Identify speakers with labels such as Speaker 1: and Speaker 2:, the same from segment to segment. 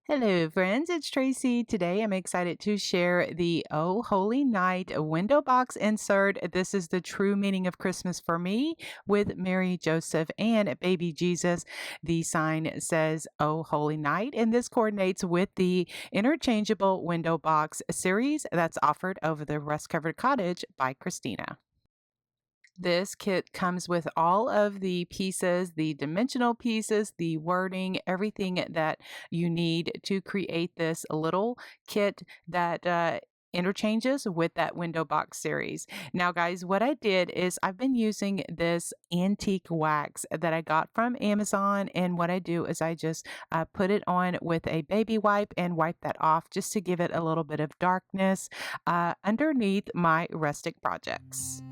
Speaker 1: Hello, friends. It's Tracy. Today, I'm excited to share the Oh Holy Night window box insert. This is the true meaning of Christmas for me with Mary, Joseph, and baby Jesus. The sign says Oh Holy Night, and this coordinates with the interchangeable window box series that's offered over the rust covered cottage by Christina. This kit comes with all of the pieces, the dimensional pieces, the wording, everything that you need to create this little kit that interchanges with that window box series. Now, guys, what I did is I've been using this antique wax that I got from Amazon. And what I do is I just put it on with a baby wipe and wipe that off just to give it a little bit of darkness underneath my rustic projects.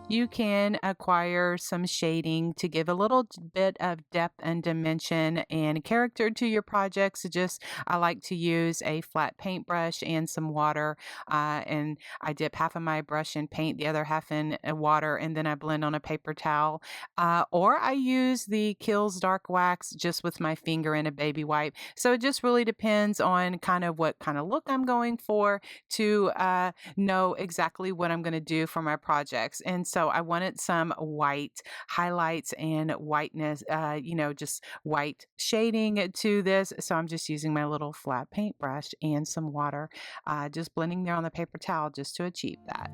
Speaker 1: You can acquire some shading to give a little bit of depth and dimension and character to your projects. I like to use a flat paintbrush and some water, and I dip half of my brush in paint, the other half in water, and then I blend on a paper towel. Or I use the Kills Dark Wax just with my finger and a baby wipe. So it just really depends on kind of what kind of look I'm going for to know exactly what I'm going to do for my projects. And so I wanted some white highlights and whiteness, just white shading to this. So I'm just using my little flat paintbrush and some water, just blending there on the paper towel just to achieve that.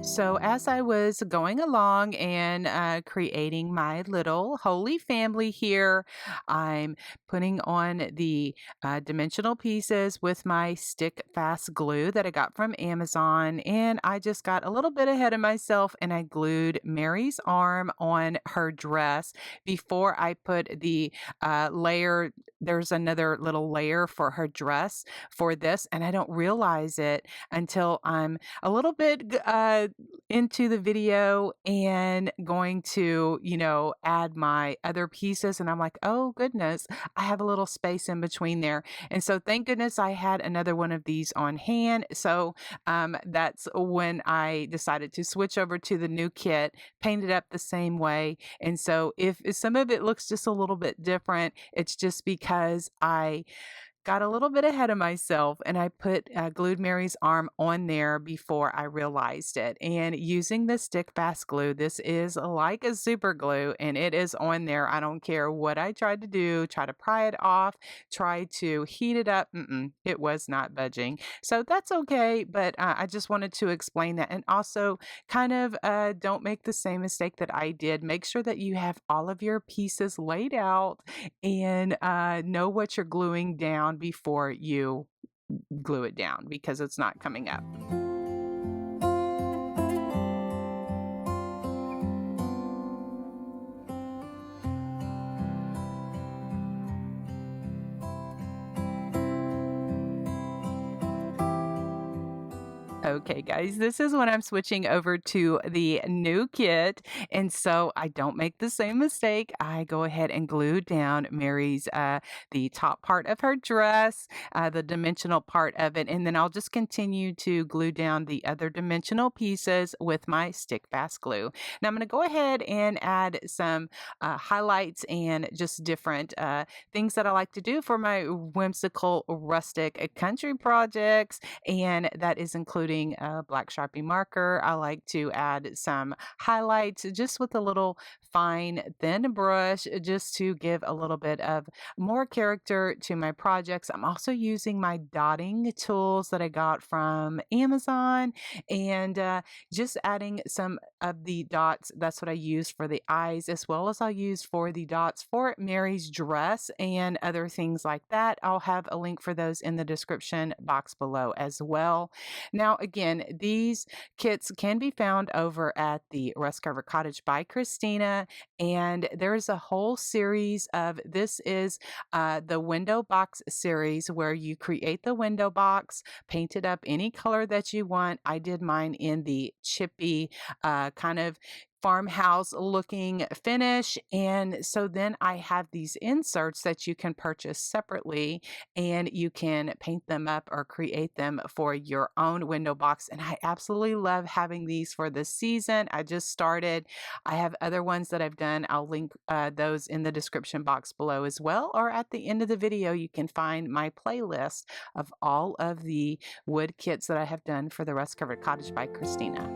Speaker 1: So, as I was going along and creating my little holy family here, I'm putting on the dimensional pieces with my stick fast glue that I got from Amazon. And I just got a little bit ahead of myself and I glued Mary's arm on her dress before I put the layer. There's another little layer for her dress for this, and I don't realize it until I'm a little bit into the video and going to, add my other pieces. And I'm like, oh goodness, I have a little space in between there. And so thank goodness I had another one of these on hand. So that's when I decided to switch over to the new kit, paint it up the same way. And so if some of it looks just a little bit different, it's just because I got a little bit ahead of myself and I put glued Mary's arm on there before I realized it. And using the stick fast glue, this is like a super glue and it is on there. I don't care what I tried to do, try to pry it off, try to heat it up. It was not budging. So that's okay. But I just wanted to explain that. And also, kind of don't make the same mistake that I did. Make sure that you have all of your pieces laid out and know what you're gluing down before you glue it down because it's not coming up. Okay, guys, this is when I'm switching over to the new kit. And so I don't make the same mistake. I go ahead and glue down Mary's, the top part of her dress, the dimensional part of it. And then I'll just continue to glue down the other dimensional pieces with my stick fast glue. Now I'm going to go ahead and add some highlights and just different things that I like to do for my whimsical rustic country projects, and that is including a black Sharpie marker. I like to add some highlights just with a little fine, thin brush just to give a little bit of more character to my projects. I'm also using my dotting tools that I got from Amazon, and just adding some of the dots. That's what I use for the eyes, as well as I'll use for the dots for Mary's dress and other things like that. I'll have a link for those in the description box below as well. Now, again, these kits can be found over at the Rust Cover Cottage by Christina, and there's a whole series of this is the window box series where you create the window box, paint it up any color that you want. I did mine in the chippy kind of farmhouse looking finish. And so then I have these inserts that you can purchase separately, and you can paint them up or create them for your own window box. And I absolutely love having these for this season. I just started. I have other ones that I've done. I'll link those in the description box below as well. Or at the end of the video, you can find my playlist of all of the wood kits that I have done for the Rust Covered Cottage by Christina.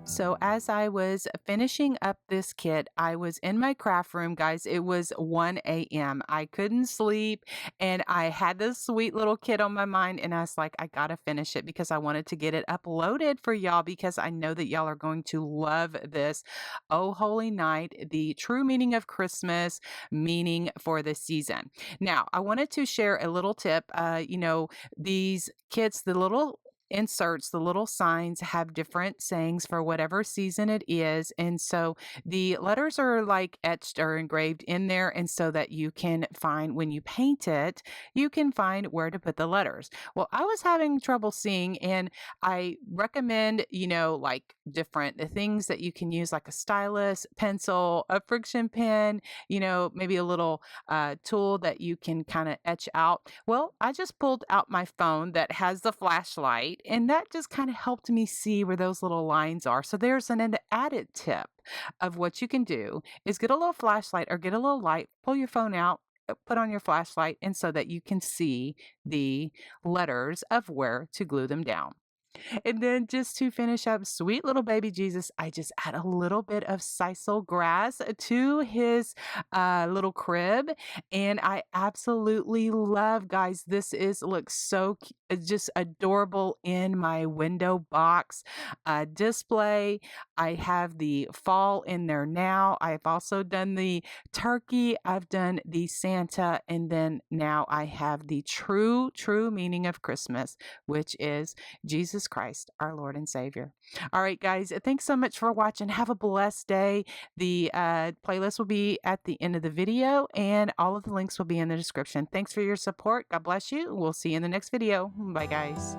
Speaker 1: So as I was finishing up this kit, I was in my craft room, guys. It was 1 a.m. I couldn't sleep, and I had this sweet little kit on my mind, and I was like, I gotta finish it because I wanted to get it uploaded for y'all because I know that y'all are going to love this. Oh, Holy Night, the true meaning of Christmas, meaning for the season. Now, I wanted to share a little tip. These kits, the little inserts, the little signs have different sayings for whatever season it is. And so the letters are like etched or engraved in there. And so that you can find when you paint it, you can find where to put the letters. Well, I was having trouble seeing, and I recommend, like different things that you can use, like a stylus, pencil, a friction pen, maybe a little tool that you can kind of etch out. Well, I just pulled out my phone that has the flashlight, and that just kind of helped me see where those little lines are. So there's an added tip of what you can do is get a little flashlight or get a little light, pull your phone out, put on your flashlight, and so that you can see the letters of where to glue them down. And then just to finish up, sweet little baby Jesus, I just add a little bit of sisal grass to his little crib. And I absolutely love, guys, looks so just adorable in my window box display. I have the fall in there now. I've also done the turkey. I've done the Santa. And then now I have the true meaning of Christmas, which is Jesus Christ, our Lord and Savior. All right, guys, thanks so much for watching. Have a blessed day. The playlist will be at the end of the video, and all of the links will be in the description. Thanks for your support. God bless you. We'll see you in the next video. Bye, guys.